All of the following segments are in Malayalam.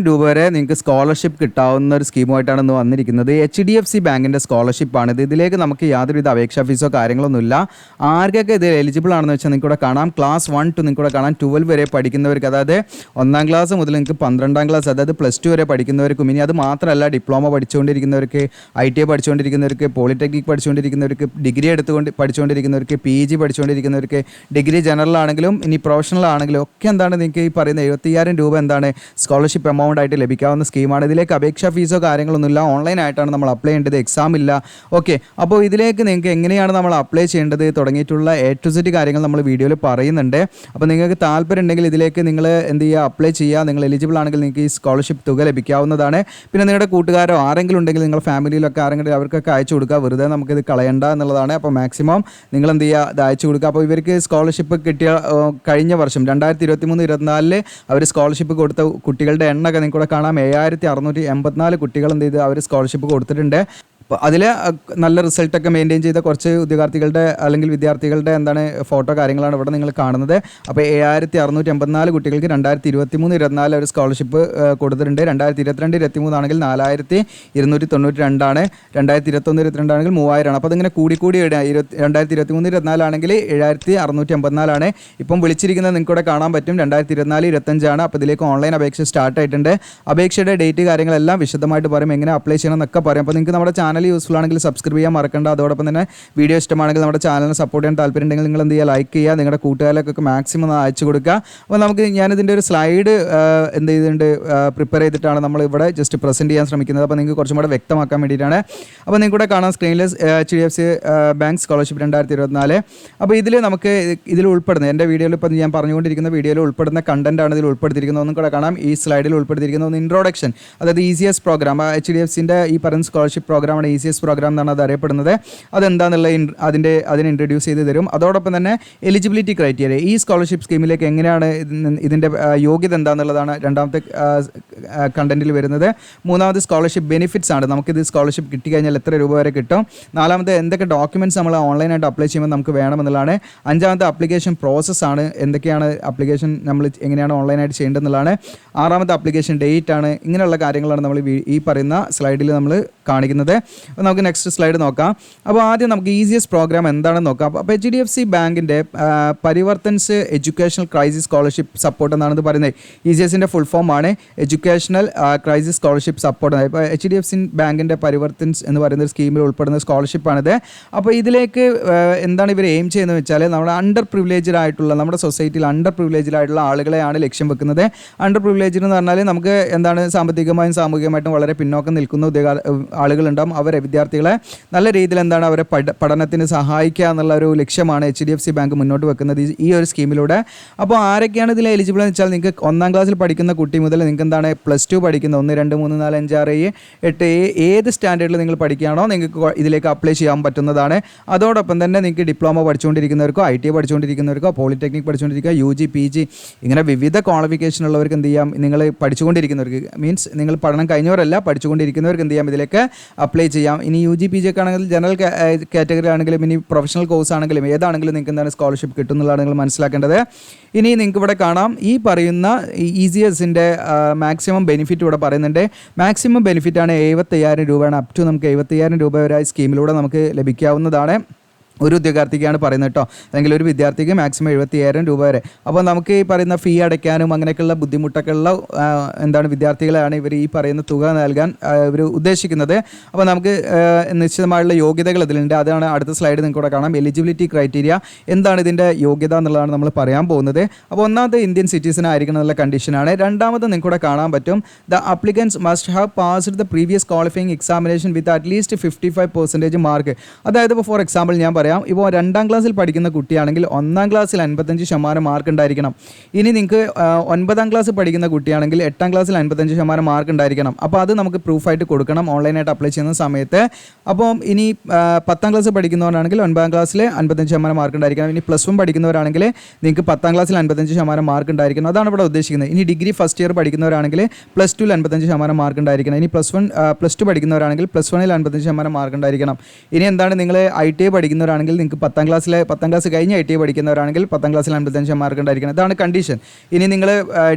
രൂപ വരെ നിങ്ങൾക്ക് സ്കോളർഷിപ്പ് കിട്ടാവുന്ന ഒരു സ്കീമുമായിട്ടാണ് ഇന്ന് വന്നിരിക്കുന്നത്. HDFC ബാങ്കിൻ്റെ സ്കോളർഷിപ്പാണിത്. ഇതിലേക്ക് നമുക്ക് യാതൊരുവിധ അപേക്ഷാ ഫീസോ കാര്യങ്ങളൊന്നുമില്ല. ആർക്കൊക്കെ ഇത് എലിജിബിൾ ആണെന്ന് വെച്ചാൽ നിങ്ങൾക്ക് ഇവിടെ കാണാം. ക്ലാസ് 1 to നിങ്ങൾക്ക് ഇവിടെ കാണാം 12 വരെ പഠിക്കുന്നവർക്ക്, അതായത് 1ാം ക്ലാസ് മുതൽ നിങ്ങൾക്ക് 12ാം ക്ലാസ്, അതായത് +2 വരെ പഠിക്കുന്നവർക്കും, ഇനി അത് മാത്രമല്ല ഡിപ്ലോമ പഠിച്ചുകൊണ്ടിരിക്കുന്നവർക്ക്, ITI പഠിച്ചുകൊണ്ടിരിക്കുന്നവർക്ക്, പോളിടെക്നിക് പഠിച്ചുകൊണ്ടിരിക്കുന്നവർക്ക്, ഡിഗ്രി പഠിച്ചുകൊണ്ടിരിക്കുന്നവർക്ക്, PG പഠിച്ചുകൊണ്ടിരിക്കുന്നവർക്ക്, ഡിഗ്രി ജനറൽ ആണെങ്കിലും ഇനി പ്രൊഫഷണൽ ആണെങ്കിലും ഒക്കെ എന്താണ് നിങ്ങൾക്ക് ഈ പറയുന്ന 75,000 രൂപ എന്താണ് സ്കോളർഷിപ്പ് എമൗണ്ട് ആയിട്ട് ലഭിക്കാവുന്ന സ്കീമാണ്. ഇതിലേക്ക് അപേക്ഷാ ഫീസോ കാര്യങ്ങളൊന്നുമില്ല. ഓൺലൈനായിട്ടാണ് നമ്മൾ അപ്ലൈ ചെയ്യേണ്ടത്, എക്സാം ഇല്ല. ഓക്കെ, അപ്പോൾ ഇതിലേക്ക് നിങ്ങൾക്ക് എങ്ങനെയാണ് നമ്മൾ അപ്ലൈ ചെയ്യേണ്ടത് തുടങ്ങിയിട്ടുള്ള A to Z കാര്യങ്ങൾ നമ്മൾ വീഡിയോയിൽ പറയുന്നുണ്ട്. അപ്പോൾ നിങ്ങൾക്ക് താല്പര്യം ഉണ്ടെങ്കിൽ ഇതിലേക്ക് നിങ്ങൾ എന്ത് ചെയ്യുക, അപ്ലൈ ചെയ്യുക. നിങ്ങൾ എലിജിബിൾ ആണെങ്കിൽ നിങ്ങൾക്ക് ഈ സ്കോളർഷിപ്പ് തുക ലഭിക്കാവുന്നതാണ്. പിന്നെ നിങ്ങളുടെ കൂട്ടുകാരോ ആരെങ്കിലും ഉണ്ടെങ്കിൽ നിങ്ങൾ ഫാമിലിയിലൊക്കെ ആരെങ്കിലും അവർക്കൊക്കെ അയച്ചു കൊടുക്കുക. വെറുതെ നമുക്കിത് കളയണ്ട എന്നുള്ളതാണ്. അപ്പോൾ മാക്സിമം നിങ്ങൾ എന്ത് ചെയ്യുക, ഇത് അയച്ചു കൊടുക്കുക. അപ്പോൾ ഇവർക്ക് സ്കോളർഷിപ്പ് കിട്ടിയ കഴിഞ്ഞ വർഷം 2023-24 അവർ സ്കോളർഷിപ്പ് കൊടുത്ത കുട്ടികളുടെ എണ്ണമൊക്കെ നിങ്ങൾക്ക് ഇവിടെ കാണാം. 7684 കുട്ടികൾ എന്ത് ചെയ്ത് അവർ സ്കോളർഷിപ്പ് കൊടുത്തിട്ടുണ്ട്. അപ്പോൾ അതിൽ നല്ല റിസൾട്ടൊക്കെ മെയിൻറ്റെയിൻ ചെയ്ത കുറച്ച് ഉദ്യോഗാർത്ഥികളുടെ അല്ലെങ്കിൽ വിദ്യാർത്ഥികളുടെ എന്താണ് ഫോട്ടോ കാര്യങ്ങളാണ് ഇവിടെ നിങ്ങൾ കാണുന്നത്. അപ്പോൾ 7684 കുട്ടികൾക്ക് 2023-24 ഒരു സ്കോളർഷിപ്പ് കൊടുത്തിട്ടുണ്ട്. 2022-23 ആണെങ്കിൽ 4292 ആണ്. 2021-22 ആണെങ്കിൽ 3000 ആണ്. അപ്പോൾ അതിങ്ങനെ കൂടിക്കൂടി 2023-24 ആണെങ്കിൽ 7654 ആണ്. ഇപ്പം വിളിച്ചിരിക്കുന്നത് നിങ്ങൾക്ക് ഇവിടെ കാണാൻ പറ്റും. 2024-25 ആണ്. അപ്പോൾ ഇതിലേക്ക് ഓൺലൈൻ അപേക്ഷ സ്റ്റാർട്ട് ആയിട്ടുണ്ട്. അപേക്ഷയുടെ ഡേറ്റ് കാര്യങ്ങളെല്ലാം വിശദമായിട്ട് പറയും, എങ്ങനെ അപ്ലൈ ചെയ്യണം എന്നൊക്കെ പറയും. അപ്പോൾ നിങ്ങൾക്ക് നമ്മുടെ ചാനൽ യൂസ്ഫുൾ ആണെങ്കിൽ സബ്സ്ക്രൈബ് ചെയ്യാൻ മറക്കണ്ട. അതോടൊപ്പം തന്നെ വീഡിയോ ഇഷ്ടമാണെങ്കിൽ നമ്മുടെ ചാനലിനെ സപ്പോർട്ട് ചെയ്യാൻ താല്പര്യം ഉണ്ടെങ്കിൽ നിങ്ങൾ എന്ത് ചെയ്യുക, ലൈക്ക് ചെയ്യുക, നിങ്ങളുടെ കൂട്ടുകാരിലൊക്കെ മാക്സിമം അയച്ചു കൊടുക്കുക. അപ്പോൾ നമുക്ക് ഞാനിതിൻ്റെ ഒരു സ്ലൈഡ് എന്ത് ചെയ്തിട്ടുണ്ട്, പ്രിപ്പയർ ചെയ്തിട്ടാണ് നമ്മൾ ഇവിടെ ജസ്റ്റ് പ്രസൻറ്റ് ചെയ്യാൻ ശ്രമിക്കുന്നത്. അപ്പോൾ നിങ്ങൾക്ക് കുറച്ചും കൂടെ വ്യക്തമാക്കാൻ വേണ്ടിയിട്ടാണ്. അപ്പോൾ നിങ്ങൾക്ക് ഇവിടെ കാണാം സ്ക്രീനിൽ HDFC ബാങ്ക് സ്കോളർഷിപ്പ് 2024. അപ്പോൾ ഇതിൽ നമുക്ക് ഇതിൽ ഉൾപ്പെടുന്നത് എൻ്റെ വീഡിയോയിൽ ഇപ്പോൾ ഞാൻ പറഞ്ഞുകൊണ്ടിരിക്കുന്ന വീഡിയോയിൽ ഉൾപ്പെടുന്ന കണ്ടൻറ്റാണ് ഇതിൽ ഉൾപ്പെടുത്തിയിരിക്കുന്നത്. ഒന്നും കൂടെ കാണാം. ഈ സ്ലൈഡിൽ ഉൾപ്പെടുത്തിയിരിക്കുന്ന ഒന്ന് ഇൻട്രോഡക്ഷൻ, അതായത് ECS പ്രോഗ്രാം, HDFCൻ്റെ ഈ പറയുന്ന സ്കോളർഷിപ്പ് പ്രോഗ്രാമാണ് ECS പ്രോഗ്രാം എന്നാണ് അത് അറിയപ്പെടുന്നത്. അതെന്താണെന്നുള്ള അതിനെ ഇൻട്രൊഡ്യൂസ് ചെയ്ത് തരും. അതോടൊപ്പം തന്നെ എലിജിബിലിറ്റി ക്രൈറ്റീരിയ, ഈ സ്കോളർഷിപ്പ് സ്കീമിലേക്ക് എങ്ങനെയാണ് ഇതിൻ്റെ യോഗ്യത എന്താണെന്നുള്ളതാണ് രണ്ടാമത്തെ കണ്ടൻറ്റിൽ വരുന്നത്. മൂന്നാമത് സ്കോളർഷിപ്പ് ബെനിഫിറ്റ്സ് ആണ്, നമുക്കിത് സ്കോളർഷിപ്പ് കിട്ടിക്കഴിഞ്ഞാൽ എത്ര രൂപ വരെ കിട്ടും. നാലാമത്തെ എന്തൊക്കെ ഡോക്യുമെൻറ്റ്സ് നമ്മൾ ഓൺലൈനായിട്ട് അപ്ലൈ ചെയ്യുമ്പോൾ നമുക്ക് വേണമെന്നുള്ളതാണ്. അഞ്ചാമത്തെ അപ്ലിക്കേഷൻ പ്രോസസ്സാണ്, എന്തൊക്കെയാണ് അപ്ലിക്കേഷൻ നമ്മൾ എങ്ങനെയാണ് ഓൺലൈനായിട്ട് ചെയ്യേണ്ടതെന്നുള്ളതാണ്. ആറാമത്തെ അപ്ലിക്കേഷൻ ഡേറ്റ് ആണ്. ഇങ്ങനെയുള്ള കാര്യങ്ങളാണ് നമ്മൾ ഈ പറയുന്ന സ്ലൈഡിൽ നമ്മൾ കാണിക്കുന്നത്. അപ്പോൾ നമുക്ക് നെക്സ്റ്റ് സ്ലൈഡ് നോക്കാം. അപ്പോൾ ആദ്യം നമുക്ക് ECS പ്രോഗ്രാം എന്താണെന്ന് നോക്കാം. അപ്പോൾ HDFC ബാങ്കിൻ്റെ പരിവർത്തൻസ് എഡ്യൂക്കേഷണൽ ക്രൈസിസ് സ്കോളർഷിപ്പ് സപ്പോർട്ട് എന്നാണ് ഇത് പറയുന്നത്. ECSൻ്റെ ഫുൾ ഫോം ആണ് എഡ്യൂക്കേഷണൽ ക്രൈസിസ് സ്കോളർഷിപ്പ് സപ്പോർട്ട്. ഇപ്പോൾ HDFC ബാങ്കിൻ്റെ പരിവർത്തൻസ് എന്ന് പറയുന്ന ഒരു സ്കീമിൽ ഉൾപ്പെടുന്ന സ്കോളർഷിപ്പാണിത്. അപ്പോൾ ഇതിലേക്ക് എന്താണ് ഇവർ എയിം ചെയ്യുന്നത് വെച്ചാൽ നമ്മുടെ അണ്ടർ പ്രിവിലേജ്ഡ് ആയിട്ടുള്ള, നമ്മുടെ സൊസൈറ്റിയിൽ അണ്ടർ പ്രിവിലേജ്ഡ് ആയിട്ടുള്ള ആളുകളെയാണ് ലക്ഷ്യം വെക്കുന്നത്. അണ്ടർ പ്രിവിലേജ്ഡ് എന്ന് പറഞ്ഞാൽ നമുക്ക് എന്താണ് സാമ്പത്തികമായും സാമൂഹികമായിട്ടും വളരെ പിന്നോക്കം നിൽക്കുന്ന ആളുകളുണ്ടാകും. അവരെ വിദ്യാർത്ഥികളെ നല്ല രീതിയിൽ എന്താണ് അവരെ പഠനത്തിന് സഹായിക്കുക എന്നുള്ള ഒരു ലക്ഷ്യമാണ് HDFC ബാങ്ക് മുന്നോട്ട് വെക്കുന്നത് ഈ ഒരു സ്കീമിലൂടെ. അപ്പോൾ ആരൊക്കെയാണ് ഇതിൽ എലിജിബിൾ എന്ന് വെച്ചാൽ നിങ്ങൾക്ക് 1ാം ക്ലാസ്സിൽ പഠിക്കുന്ന കുട്ടി മുതൽ നിങ്ങൾക്ക് എന്താണ് +2 പഠിക്കുന്ന 1, 2, 3, 4, 5, 6, 7, 8 ഏത് സ്റ്റാൻഡേർഡിൽ നിങ്ങൾ പഠിക്കുകയാണോ നിങ്ങൾക്ക് ഇതിലേക്ക് അപ്ലൈ ചെയ്യാൻ പറ്റുന്നതാണ്. അതോടൊപ്പം തന്നെ നിങ്ങൾക്ക് ഡിപ്ലോമ പഠിച്ചുകൊണ്ടിരിക്കുന്നവർക്കോ ITI പഠിച്ചുകൊണ്ടിരിക്കുന്നവർക്കോ പോളിടെക്നിക് പഠിച്ചുകൊണ്ടിരിക്കുക, UG PG ഇങ്ങനെ വിവിധ ക്വാളിഫിക്കേഷൻ ഉള്ളവർക്ക് എന്ത് ചെയ്യാം, നിങ്ങൾ പഠിച്ചുകൊണ്ടിരിക്കുന്നവർക്ക് മീൻസ് നിങ്ങൾ പഠനം കഴിഞ്ഞവരല്ല പഠിച്ചുകൊണ്ടിരിക്കുന്നവർക്ക് എന്ത് ചെയ്യാം, ഇതിലേക്ക് അപ്ലൈ ചെയ്യാം. ഇനി UG PG ഒക്കെ ആണെങ്കിൽ ജനറൽ കാറ്റഗറി ആണെങ്കിലും ഇനി പ്രൊഫഷണൽ കോഴ്സ് ആണെങ്കിലും ഏതാണെങ്കിലും നിങ്ങൾക്ക് എന്താണ് സ്കോളർഷിപ്പ് കിട്ടുന്നതാണ് നിങ്ങൾ മനസ്സിലാക്കേണ്ടത്. ഇനി നിങ്ങൾക്ക് ഇവിടെ കാണാം ഈ പറയുന്ന ECSൻ്റെ മാക്സിമം ബെനിഫിറ്റ് ഇവിടെ പറയുന്നുണ്ട്. മാക്സിമം ബെനിഫിറ്റാണ് 75,000 രൂപയാണ്. അപ് ടു നമുക്ക് 75,000 രൂപ വരെ സ്കീമിലൂടെ നമുക്ക് ലഭിക്കാവുന്നതാണ്. ഒരു ഉദ്യോഗാർത്ഥിക്കാണ് പറയുന്നത് കേട്ടോ, അല്ലെങ്കിൽ ഒരു വിദ്യാർത്ഥിക്ക് മാക്സിമം 75,000 രൂപ വരെ. അപ്പോൾ നമുക്ക് ഈ പറയുന്ന ഫീ അടയ്ക്കാനും അങ്ങനെയൊക്കെയുള്ള ബുദ്ധിമുട്ടൊക്കെ ഉള്ള വിദ്യാർത്ഥികളെയാണ് ഇവർ ഈ പറയുന്ന തുക നൽകാൻ ഇവർ ഉദ്ദേശിക്കുന്നത്. അപ്പോൾ നമുക്ക് നിശ്ചിതമായുള്ള യോഗ്യതകൾ ഇതിലുണ്ട്. അതാണ് അടുത്ത സ്ലൈഡ് നിങ്ങൾക്ക് ഇവിടെ കാണാം. എലിജിബിലിറ്റി ക്രൈറ്റീരിയ എന്താണ് ഇതിൻ്റെ യോഗ്യത എന്നുള്ളതാണ് നമ്മൾ പറയാൻ പോകുന്നത്. അപ്പോൾ ഒന്നാമത്തെ ഇന്ത്യൻ സിറ്റിസൺ ആയിരിക്കണം എന്നുള്ള കണ്ടീഷനാണ്. രണ്ടാമത് നിങ്ങൾക്ക് ഇവിടെ കാണാൻ പറ്റും the applicants must have passed the previous qualifying examination with at least 55% mark. അതായത് ഇപ്പോൾ ഫോർ എക്സാമ്പിൾ ഞാൻ പറയാം, ഇപ്പോൾ 2ാം ക്ലാസ്സിൽ പഠിക്കുന്ന കുട്ടിയാണെങ്കിൽ 1ാം ക്ലാസ്സിൽ 55% മാർക്ക് ഉണ്ടായിരിക്കണം. ഇനി നിങ്ങൾക്ക് 9ാം ക്ലാസ് പഠിക്കുന്ന കുട്ടിയാണെങ്കിൽ 8ാം ക്ലാസ്സിൽ 55% മാർക്ക് ഉണ്ടായിരിക്കണം. അപ്പോൾ അത് നമുക്ക് പ്രൂഫായിട്ട് കൊടുക്കണം ഓൺലൈനായിട്ട് അപ്ലൈ ചെയ്യുന്ന സമയത്ത്. അപ്പോൾ ഇനി 10ാം ക്ലാസ് പഠിക്കുന്നവരാണെങ്കിൽ 9ാം ക്ലാസ്സിൽ 55% മാർക്ക് ഉണ്ടായിരിക്കണം. ഇനി +1 പഠിക്കുന്നവരാണെങ്കിൽ നിങ്ങൾക്ക് 10ാം ക്ലാസ്സിൽ 55% മാർക്ക് ഉണ്ടായിരിക്കണം. അതാണ് ഇവിടെ ഉദ്ദേശിക്കുന്നത്. ഇനി ഡിഗ്രി ഫസ്റ്റ് ഇയർ പഠിക്കുന്നവരാണെങ്കിൽ +2ൽ 55% മാർക്ക് ഉണ്ടായിരിക്കണം. ഇനി +2 പഠിക്കുന്നവരാണെങ്കിൽ +1ൽ 55% മാർക്ക് ഉണ്ടായിരിക്കണം. ഇനി എന്താണ് നിങ്ങൾ ITI പഠിക്കുന്നവരാണെങ്കിൽ ആണെങ്കിൽ നിങ്ങൾക്ക് 10ാം ക്ലാസ് കഴിഞ്ഞ് ITI പഠിക്കുന്നവരാണെങ്കിൽ 10ാം ക്ലാസ്സിൽ 55 മാർക്ക് ഉണ്ടായിരിക്കണം. ഇതാണ് കണ്ടീഷൻ. ഇനി നിങ്ങൾ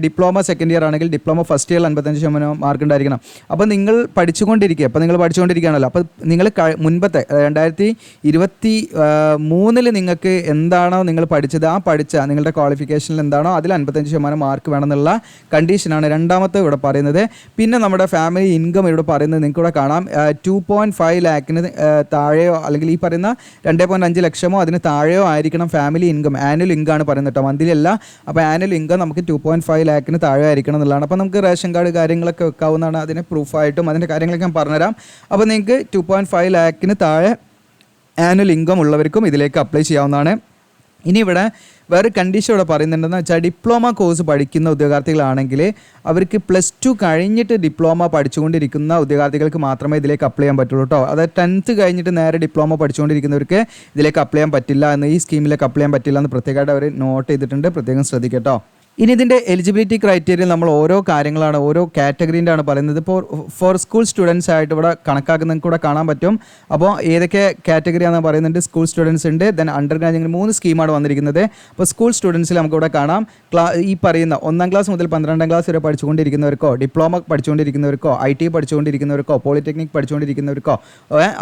ഡിപ്ലോമ സെക്കൻഡ് ഇയർ ആണെങ്കിൽ ഡിപ്ലോമ ഫസ്റ്റ് ഇയർ 55% മാർക്ക് ഉണ്ടായിരിക്കണം. അപ്പോൾ നിങ്ങൾ പഠിച്ചുകൊണ്ടിരിക്കുകയാണല്ലോ. അപ്പോൾ നിങ്ങൾ മുൻപത്തെ 2023 നിങ്ങൾക്ക് എന്താണോ നിങ്ങൾ പഠിച്ചത്, ആ പഠിച്ച നിങ്ങളുടെ ക്വാളിഫിക്കേഷനിൽ എന്താണോ അതിൽ 55% മാർക്ക് വേണമെന്നുള്ള കണ്ടീഷനാണ് രണ്ടാമത്തെ ഇവിടെ പറയുന്നത്. പിന്നെ നമ്മുടെ ഫാമിലി ഇൻകം ഇവിടെ പറയുന്നത് നിങ്ങൾക്ക് ഇവിടെ കാണാം. 2.5 ലാഖിന് താഴെയോ അല്ലെങ്കിൽ ഈ പറയുന്ന 2.5 ലക്ഷമോ അതിന് താഴെയോ ആയിരിക്കണം ഫാമിലി ഇൻകം. ആനുവൽ ഇൻകം ആണ് പറയുന്നത് കേട്ടോ, മന്ത്ലി അല്ല. അപ്പോൾ ആനുവൽ ഇൻകം നമുക്ക് 2.5 ലാഖിന് താഴെ ആയിരിക്കണം എന്നുള്ളതാണ്. അപ്പോൾ നമുക്ക് റേഷൻ കാർഡ് കാര്യങ്ങളൊക്കെ വെക്കാവുന്നതാണ്. അതിന് പ്രൂഫായിട്ടും അതിൻ്റെ കാര്യങ്ങളൊക്കെ ഞാൻ പറഞ്ഞുതരാം. അപ്പോൾ നിങ്ങൾക്ക് 2.5 ലാഖിന് താഴെ ആനുവൽ ഇൻകം ഉള്ളവർക്കും ഇതിലേക്ക് അപ്ലൈ ചെയ്യാവുന്നതാണ്. ഇനി ഇവിടെ വേറെ കണ്ടീഷൻ ഇവിടെ പറയുന്നുണ്ടെന്ന് വെച്ചാൽ ഡിപ്ലോമ കോഴ്സ് പഠിക്കുന്ന ഉദ്യോഗാർത്ഥികളാണെങ്കിൽ അവർക്ക് +2 കഴിഞ്ഞിട്ട് ഡിപ്ലോമ പഠിച്ചുകൊണ്ടിരിക്കുന്ന ഉദ്യോഗാർത്ഥികൾക്ക് മാത്രമേ ഇതിലേക്ക് അപ്ലൈ ചെയ്യാൻ പറ്റുള്ളൂ കേട്ടോ. അതായത് 10th കഴിഞ്ഞിട്ട് നേരെ ഡിപ്ലോമ പഠിച്ചുകൊണ്ടിരിക്കുന്നവർക്ക് ഇതിലേക്ക് അപ്ലൈ ചെയ്യാൻ പറ്റില്ല എന്ന്, ഈ സ്കീമിലേക്ക് അപ്ലൈ ചെയ്യാൻ പറ്റില്ല എന്ന് പ്രത്യേകമായിട്ട് അവർ നോട്ട് ചെയ്തിട്ടുണ്ട്. പ്രത്യേകം ശ്രദ്ധിക്കട്ടോ. ഇനി ഇതിൻ്റെ എലിജിബിലിറ്റി ക്രൈറ്റീരിയയിൽ നമ്മൾ ഓരോ കാര്യങ്ങളാണ്, ഓരോ കാറ്റഗറീൻ്റെ ആണ് പറയുന്നത്. ഇപ്പോൾ ഫോർ സ്കൂൾ സ്റ്റുഡൻസ് ആയിട്ട് ഇവിടെ കണക്കാക്കുന്നതിന് കൂടെ കാണാൻ പറ്റും. അപ്പോൾ ഏതൊക്കെ കാറ്റഗറിയാണെന്ന് പറയുന്നുണ്ട്. സ്കൂൾ സ്റ്റുഡൻസ് ഉണ്ട്, ദെൻ അണ്ടർ ഗ്രാജുവേറ്റ്, 3 സ്കീമാണ് വന്നിരിക്കുന്നത്. അപ്പോൾ സ്കൂൾ സ്റ്റുഡൻസിൽ നമുക്കിവിടെ കാണാം ഈ പറയുന്ന 1ാം ക്ലാസ് മുതൽ 12ാം ക്ലാസ് വരെ പഠിച്ചുകൊണ്ടിരിക്കുന്നവർക്കോ, ഡിപ്ലോമ പഠിച്ചുകൊണ്ടിരിക്കുന്നവർക്കോ, ITI പഠിച്ചുകൊണ്ടിരിക്കുന്നവർക്കോ, പോളിടെക്നിക് പഠിച്ചുകൊണ്ടിരിക്കുന്നവർക്കോ,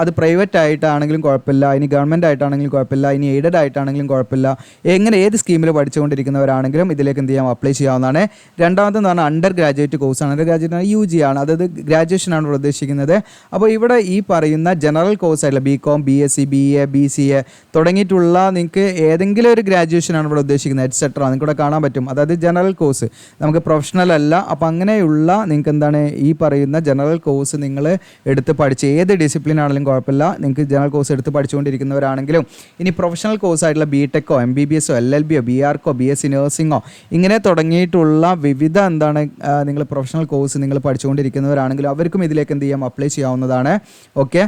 അത് പ്രൈവറ്റ് ആയിട്ടാണെങ്കിലും കുഴപ്പമില്ല, ഇനി ഗവൺമെൻറ് ആയിട്ടാണെങ്കിലും കുഴപ്പമില്ല, ഇനി എയ്ഡഡ് ആയിട്ടാണെങ്കിലും കുഴപ്പമില്ല, എങ്ങനെ ഏത് സ്കീമിൽ പഠിച്ചുകൊണ്ടിരിക്കുന്നവരാണെങ്കിലും ഇതിലേക്ക് എന്ത് ചെയ്യാം, അപ്ലൈ ചെയ്യാവുന്നതാണ്. രണ്ടാമതെന്ന് പറഞ്ഞാൽ അണ്ടർ ഗ്രാജുവേറ്റ് കോഴ്സാണ്. അണ്ടർ ഗ്രാജുവേറ്റ് UG ആണ്, അതായത് ഗ്രാജുവേഷനാണ് ഇവിടെ ഉദ്ദേശിക്കുന്നത്. അപ്പോൾ ഇവിടെ ഈ പറയുന്ന general കോഴ്സായിട്ടുള്ള BCom, BSc, BA, BCA തുടങ്ങിയിട്ടുള്ള നിങ്ങൾക്ക് ഏതെങ്കിലും ഒരു ഗ്രാജുവേഷനാണ് ഇവിടെ ഉദ്ദേശിക്കുന്നത്, എറ്റ്സെട്ര നിങ്ങൾക്ക് ഇവിടെ കാണാൻ പറ്റും. അതായത് ജനറൽ കോഴ്സ്, നമുക്ക് പ്രൊഫഷണൽ അല്ല. അപ്പോൾ അങ്ങനെയുള്ള നിങ്ങൾക്ക് എന്താണ് ഈ പറയുന്ന ജനറൽ കോഴ്സ് നിങ്ങൾ എടുത്ത് പഠിച്ച് ഏത് ഡിസിപ്ലിൻ ആണെങ്കിലും കുഴപ്പമില്ല, നിങ്ങൾക്ക് ജനറൽ കോഴ്സ് എടുത്ത് പഠിച്ചുകൊണ്ടിരിക്കുന്നവരാണെങ്കിലും, ഇനി പ്രൊഫഷണൽ കോഴ്സായിട്ടുള്ള BTechോ, MBBS, LLBയോ, BArchോ, BSc നഴ്സിംഗോ ഇങ്ങനെ തുടങ്ങിയിട്ടുള്ള വിവിധ എന്താണ് നിങ്ങൾ പ്രൊഫഷണൽ കോഴ്സ് നിങ്ങൾ പഠിച്ചുകൊണ്ടിരിക്കുന്നവരാണെങ്കിലും അവർക്കും ഇതിലേക്ക് എന്ത് ചെയ്യാം, അപ്ലൈ ചെയ്യാവുന്നതാണ്. ഓക്കെ.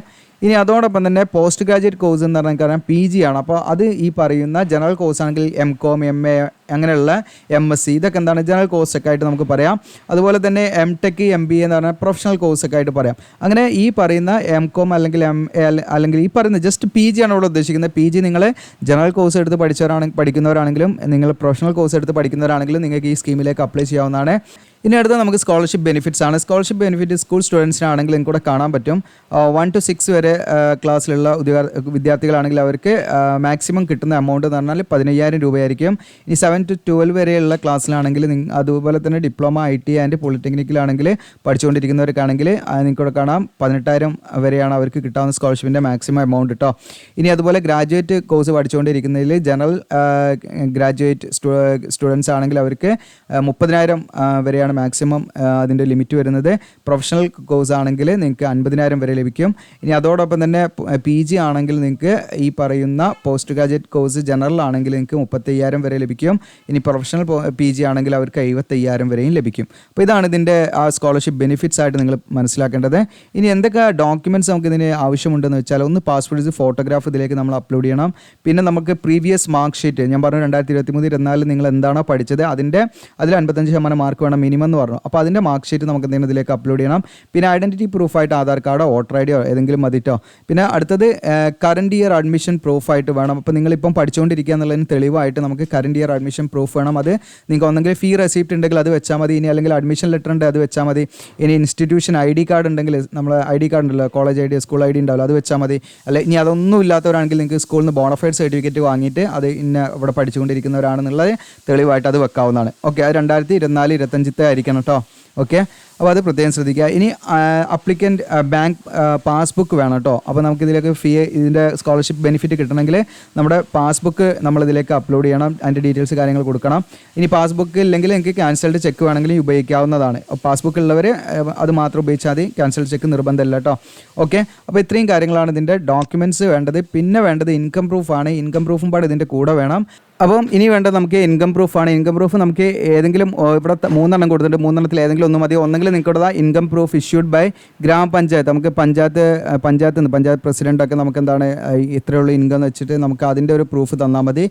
ഇനി അതോടൊപ്പം തന്നെ പോസ്റ്റ് ഗ്രാജുവേറ്റ് കോഴ്സ് എന്ന് പറഞ്ഞാൽ PG ആണ്. അപ്പോൾ അത് ഈ പറയുന്ന ജനറൽ കോഴ്സ് ആണെങ്കിൽ MCom, MA അങ്ങനെയുള്ള MSc ഇതൊക്കെ എന്താണ് ജനറൽ കോഴ്സൊക്കെ ആയിട്ട് നമുക്ക് പറയാം. അതുപോലെ തന്നെ MTech, MBA എന്ന് പറഞ്ഞാൽ പ്രൊഫഷണൽ കോഴ്സൊക്കെ ആയിട്ട് പറയാം. അങ്ങനെ ഈ പറയുന്ന MCom അല്ലെങ്കിൽ MA അല്ലെങ്കിൽ ഈ പറയുന്ന ജസ്റ്റ് PG ആണ് ഇവിടെ ഉദ്ദേശിക്കുന്നത്. PG നിങ്ങൾ ജനറൽ കോഴ്സ് എടുത്ത് പഠിക്കുന്നവരാണെങ്കിലും നിങ്ങൾ പ്രൊഫഷണൽ കോഴ്സ് എടുത്ത് പഠിക്കുന്നവരാണെങ്കിലും നിങ്ങൾക്ക് ഈ സ്കീമിലേക്ക് അപ്ലൈ ചെയ്യാവുന്നതാണ്. ഇനി അടുത്ത നമുക്ക് സ്കോളർഷിപ്പ് ബെനിഫിറ്റ്സ് ആണ്. സ്കോളർഷിപ്പ് ബെനിഫിറ്റ് സ്കൂൾ സ്റ്റുഡൻസിനാണെങ്കിൽ നിങ്ങൾക്ക് കൂടെ കാണാൻ പറ്റും. 1 to 6 വരെ ക്ലാസ്സിലുള്ള വിദ്യാർത്ഥികളാണെങ്കിൽ അവർക്ക് മാക്സിമം കിട്ടുന്ന എമൗണ്ട് എന്ന് പറഞ്ഞാൽ 15,000 രൂപയായിരിക്കും. ഇനി 7 to 12 വരെയുള്ള ക്ലാസ്സിലാണെങ്കിൽ അതുപോലെ തന്നെ ഡിപ്ലോമ, ITI ആൻഡ് പോളിടെക്നിക്കിലാണെങ്കിൽ പഠിച്ചുകൊണ്ടിരിക്കുന്നവർക്കാണെങ്കിൽ നിങ്ങൾക്കിവിടെ കാണാം 18,000 വരെയാണ് അവർക്ക് കിട്ടാവുന്ന സ്കോളർഷിപ്പിൻ്റെ മാക്സിമം എമൗണ്ട് കേട്ടോ. ഇനി അതുപോലെ ഗ്രാജുവേറ്റ് കോഴ്സ് പഠിച്ചുകൊണ്ടിരിക്കുന്നതിൽ ജനറൽ ഗ്രാജുവേറ്റ് സ്റ്റുഡൻസ് ആണെങ്കിൽ അവർക്ക് 30,000 വരെയാണ് മാക്സിമം അതിൻ്റെ ലിമിറ്റ് വരുന്നത്. പ്രൊഫഷണൽ കോഴ്സ് ആണെങ്കിൽ നിങ്ങൾക്ക് 50,000 വരെ ലഭിക്കും. ഇനി അതോടൊപ്പം തന്നെ PG ആണെങ്കിൽ നിങ്ങൾക്ക് ഈ പറയുന്ന പോസ്റ്റ് ഗ്രാജുവേറ്റ് കോഴ്സ് ജനറൽ ആണെങ്കിൽ നിങ്ങൾക്ക് 35,000 വരെ ലഭിക്കും. ഇനി പ്രൊഫഷണൽ PG ആണെങ്കിൽ അവർക്ക് 75,000 വരെയും ലഭിക്കും. അപ്പോൾ ഇതാണ് ഇതിൻ്റെ ആ സ്കോളർഷിപ്പ് ബെനിഫിറ്റ്സ് ആയിട്ട് നിങ്ങൾ മനസ്സിലാക്കേണ്ടത്. ഇനി എന്തൊക്കെ ഡോക്യുമെൻറ്റ്സ് നമുക്ക് ഇതിന് ആവശ്യമുണ്ടെന്ന് വെച്ചാൽ, ഒന്ന് പാസ്പോർട്ട് സൈസ് ഫോട്ടോഗ്രാഫ് ഇതിലേക്ക് നമ്മൾ അപ്ലോഡ് ചെയ്യണം. പിന്നെ നമുക്ക് പ്രീവിയസ് മാർക്ക് ഷീറ്റ്, ഞാൻ പറഞ്ഞു 2023-24 നിങ്ങൾ എന്താണോ പഠിച്ചത് അതിൽ 55% മാർക്ക് വേണം മിനിമം എന്ന് പറഞ്ഞു. അപ്പോൾ അതിൻ്റെ മാർക്ക് ഷീറ്റ് നമുക്ക് എന്തെങ്കിലും ഇതിലേക്ക് അപ്ലോഡ് ചെയ്യണം. പിന്നെ ഐഡൻറ്റിറ്റി പ്രൂഫായിട്ട് ആധാർ കാർഡോ വോട്ടർ ID ഏതെങ്കിലും മതിട്ടോ. പിന്നെ അടുത്തത് കറണ്ട് ഇയർ അഡ്മിഷൻ പ്രൂഫായിട്ട് വേണം. അപ്പോൾ നിങ്ങളിപ്പം പഠിച്ചുകൊണ്ടിരിക്കുക എന്നുള്ളതിന് തെളിവായിട്ട് നമുക്ക് കറണ്ട് ഇയർ അഡ്മിഷൻ പ്രൂഫ് വേണം. അത് നിങ്ങൾക്ക് ഒന്നെങ്കിൽ ഫീ റെസിപ്റ്റ് ഉണ്ടെങ്കിൽ അത് വെച്ചാൽ മതി, ഇനി അല്ലെങ്കിൽ അഡ്മിഷൻ ലെറ്റർ ഉണ്ട് അത് വെച്ചാൽ മതി. ഇനി ഇൻസ്റ്റിറ്റ്യൂഷൻ ID കാർഡ് ഉണ്ടെങ്കിൽ, നമ്മൾ ID കാർഡ് ഉണ്ടല്ലോ, കോളേജ് ID, സ്കൂൾ ID ഉണ്ടാവില്ല, അത് വെച്ചാൽ മതി. അല്ല ഇനി അതൊന്നും ഇല്ലാത്തവരാണെങ്കിൽ നിങ്ങൾക്ക് സ്കൂളിൽ നിന്ന് ബോണഫൈഡ് സർട്ടിഫിക്കറ്റ് വാങ്ങിയിട്ട് അത് ഇവിടെ പഠിച്ചുകൊണ്ടിരിക്കുന്നവരാണെന്നുള്ളത് തെളിവായിട്ട് അത് വെക്കാവുന്നതാണ്. ഓക്കെ. അത് 2024-25 ആയിരിക്കണം കേട്ടോ. ഓക്കെ. അപ്പോൾ അത് പ്രത്യേകം ശ്രദ്ധിക്കുക. ഇനി അപ്ലിക്കൻ്റ് ബാങ്ക് പാസ്ബുക്ക് വേണം കേട്ടോ. അപ്പോൾ നമുക്കിതിലേക്ക് ഇതിൻ്റെ സ്കോളർഷിപ്പ് ബെനിഫിറ്റ് കിട്ടണമെങ്കിൽ നമ്മുടെ പാസ്ബുക്ക് നമ്മളിതിലേക്ക് അപ്ലോഡ് ചെയ്യണം, അതിൻ്റെ ഡീറ്റെയിൽസ് കാര്യങ്ങൾ കൊടുക്കണം. ഇനി പാസ്ബുക്ക് ഇല്ലെങ്കിൽ എനിക്ക് ക്യാൻസൽഡ് ചെക്ക് വേണമെങ്കിൽ ഉപയോഗിക്കാവുന്നതാണ്. പാസ്ബുക്ക് ഉള്ളവർ അത് മാത്രം ഉപയോഗിച്ചാൽ മതി, ക്യാൻസൽഡ് ചെക്ക് നിർബന്ധമില്ല കേട്ടോ. ഓക്കെ. അപ്പോൾ ഇത്രയും കാര്യങ്ങളാണ് ഇതിൻ്റെ ഡോക്യുമെൻറ്റ്സ് വേണ്ടത്. പിന്നെ വേണ്ടത് ഇൻകം പ്രൂഫാണ്. ഇൻകം പ്രൂഫും പാട് ഇതിൻ്റെ കൂടെ വേണം. അപ്പം ഇനി വേണ്ടത് നമുക്ക് ഇൻകം പ്രൂഫാണ്. ഇൻകം പ്രൂഫ് നമുക്ക് ഏതെങ്കിലും ഇവിടെ 3 കൊടുത്തിട്ടുണ്ട്. 3 ഏതെങ്കിലും ഒന്ന് മതി. ഒന്നെങ്കിൽ നിങ്ങൾക്ക് ഇൻകം പ്രൂഫ് ഇഷ്യൂഡ് ബൈ ഗ്രാമപഞ്ചായത്ത്. നമുക്ക് പഞ്ചായത്ത് പ്രസിഡൻ്റൊക്കെ നമുക്ക് എന്താണ് ഇത്രയുള്ള ഇൻകം എന്ന് വെച്ചിട്ട് നമുക്ക് അതിൻ്റെ ഒരു പ്രൂഫ് തന്നാൽ മതി.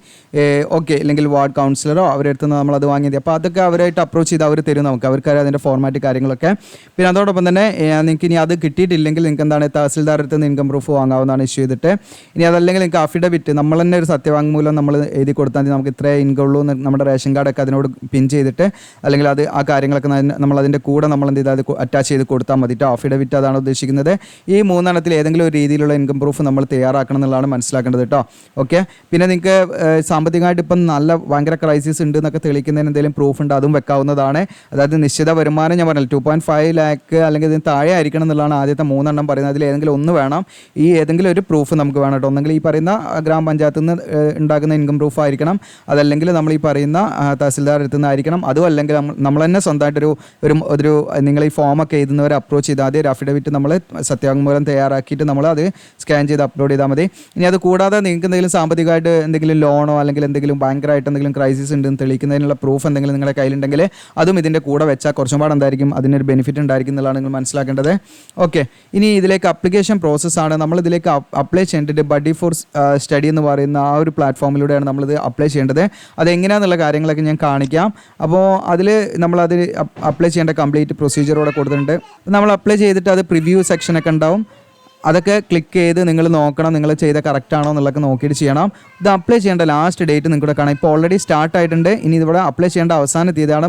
ഓക്കെ, അല്ലെങ്കിൽ വാർഡ് കൗൺസിലറോ അവരുടെ അടുത്ത് നിന്ന് നമ്മളത് വാങ്ങിയത്. അപ്പോൾ അതൊക്കെ അവരായിട്ട് അപ്രോച്ച് ചെയ്ത് അവർ തരും നമുക്ക്. അവർക്ക് അതിൻ്റെ ഫോർമാറ്റ് കാര്യങ്ങളൊക്കെ. പിന്നെ അതോടൊപ്പം തന്നെ നിങ്ങൾക്ക് ഇനി അത് കിട്ടിയിട്ടില്ലെങ്കിൽ നിങ്ങൾക്ക് എന്താണ് തഹസിൽദാരുടെ അടുത്ത് നിന്ന് ഇൻകം പ്രൂഫ് വാങ്ങാവുന്നതാണ് ഇഷ്യൂ ചെയ്തിട്ട്. ഇനി അതല്ലെങ്കിൽ നിങ്ങൾക്ക് അഫിഡവിറ്റ് നമ്മൾ തന്നെ ഒരു സത്യവാങ്മൂലം നമ്മൾ എഴുതി കൊടുത്താൽ നമുക്ക് ഇത്രേ ഇൻകം ഉള്ളൂ എന്ന് നമ്മുടെ റേഷൻ കാർഡൊക്കെ അതിനോട് പിൻ ചെയ്തിട്ട് അല്ലെങ്കിൽ അത് ആ കാര്യങ്ങളൊക്കെ നമ്മൾ അതിൻ്റെ കൂടെ നമ്മൾ എന്ത് ചെയ്താൽ അത് അറ്റാച്ച് ചെയ്ത് കൊടുത്താൽ മതി. അഫിഡവിറ്റ് അതാണ് ഉദ്ദേശിക്കുന്നത്. ഈ 3 ഏതെങ്കിലും ഒരു രീതിയിലുള്ള ഇൻകം പ്രൂഫ് നമ്മൾ തയ്യാറാക്കണം എന്നുള്ളതാണ് മനസ്സിലാക്കേണ്ടത് കേട്ടോ. ഓക്കെ, പിന്നെ നിങ്ങൾക്ക് സാമ്പത്തികമായിട്ട് ഇപ്പം ഭയങ്കര ക്രൈസിസ് ഉണ്ട് എന്നൊക്കെ തെളിയിക്കുന്നതിന് എന്തെങ്കിലും പ്രൂഫ് ഉണ്ട് അതും വെക്കാവുന്നതാണ്. അതായത് നിശ്ചിത വരുമാനം ഞാൻ പറഞ്ഞില്ല 2.5 ലാക്ക് അല്ലെങ്കിൽ ഇതിന് താഴെ ആയിരിക്കണം എന്നുള്ളതാണ് ആദ്യത്തെ 3 പറയുന്നത്. അതിൽ ഏതെങ്കിലും ഒന്ന് വേണം. ഈ ഏതെങ്കിലും ഒരു പ്രൂഫ് നമുക്ക് വേണം കേട്ടോ. ഒന്നെങ്കിൽ ഈ പറയുന്ന ഗ്രാമപഞ്ചായത്തിൽ നിന്ന് ഉണ്ടാകുന്ന ഇൻകം പ്രൂഫ് ആയിരിക്കണം, അതല്ലെങ്കിൽ നമ്മൾ ഈ പറയുന്ന തഹസിൽദാർ അടുത്ത് നിന്നായിരിക്കണം. അതും അല്ലെങ്കിൽ നമ്മൾ തന്നെ സ്വന്തമായിട്ടൊരു ഒരു നിങ്ങൾ ഈ ഫോമൊക്കെ എഴുതുന്നവരെ അപ്രോച്ച് ചെയ്താൽ ആദ്യം ഒരു അഫിഡവിറ്റ് നമ്മൾ സത്യവാങ്മൂലം തയ്യാറാക്കിയിട്ട് നമ്മൾ അത് സ്കാൻ ചെയ്ത് അപ്ലോഡ് ചെയ്താൽ മതി. ഇനി അത് കൂടാതെ നിങ്ങൾക്ക് എന്തെങ്കിലും സാമ്പത്തികമായിട്ട് എന്തെങ്കിലും ലോണോ അല്ലെങ്കിൽ എന്തെങ്കിലും ഭയങ്കരമായിട്ട് എന്തെങ്കിലും ക്രൈസിസ് ഉണ്ടെന്ന് തെളിയിക്കുന്നതിനുള്ള പ്രൂഫ് എന്തെങ്കിലും നിങ്ങളുടെ കയ്യിലുണ്ടെങ്കിൽ അതും ഇതിൻ്റെ കൂടെ വെച്ചാൽ കുറച്ചും പാട് എന്തായിരിക്കും അതിനൊരു ബെനിഫിറ്റ് ഉണ്ടായിരിക്കും എന്നുള്ളതാണ് നിങ്ങൾ മനസ്സിലാക്കേണ്ടത്. ഓക്കെ, ഇനി ഇതിലേക്ക് അപ്ലിക്കേഷൻ പ്രോസസ്സാണ്. നമ്മൾ ഇതിലേക്ക് അപ്ലൈ ചെയ്യേണ്ടത് ബഡി ഫോർ സ്റ്റഡി എന്ന് പറയുന്ന ആ ഒരു പ്ലാറ്റ്ഫോമിലൂടെയാണ് നമ്മളിത് അപ്ലൈ ചെയ്യേണ്ടത്. അതെങ്ങനെയാണെന്നുള്ള കാര്യങ്ങളൊക്കെ ഞാൻ കാണിക്കാം. അപ്പോൾ അതിൽ നമ്മളത് അപ്ലൈ ചെയ്യേണ്ട കംപ്ലീറ്റ് പ്രൊസീജിയറോടെ കൊടുത്തിട്ടുണ്ട്. നമ്മൾ അപ്ലൈ ചെയ്തിട്ട് അത് പ്രിവ്യൂ സെക്ഷനൊക്കെ ഉണ്ടാവും. അതൊക്കെ ക്ലിക്ക് ചെയ്ത് നിങ്ങൾ നോക്കണം, നിങ്ങൾ ചെയ്ത കറക്റ്റ് ആണോ എന്നുള്ളതൊക്കെ നോക്കിയിട്ട് ചെയ്യണം. ഇത് അപ്ലൈ ചെയ്യേണ്ട ലാസ്റ്റ് ഡേറ്റ് നിങ്ങൾക്ക് കാണാം. ഇപ്പോൾ ഓൾറെഡി സ്റ്റാർട്ട് ആയിട്ടുണ്ട്. ഇനി ഇവിടെ അപ്ലൈ ചെയ്യേണ്ട അവസാന തീയതിയാണ്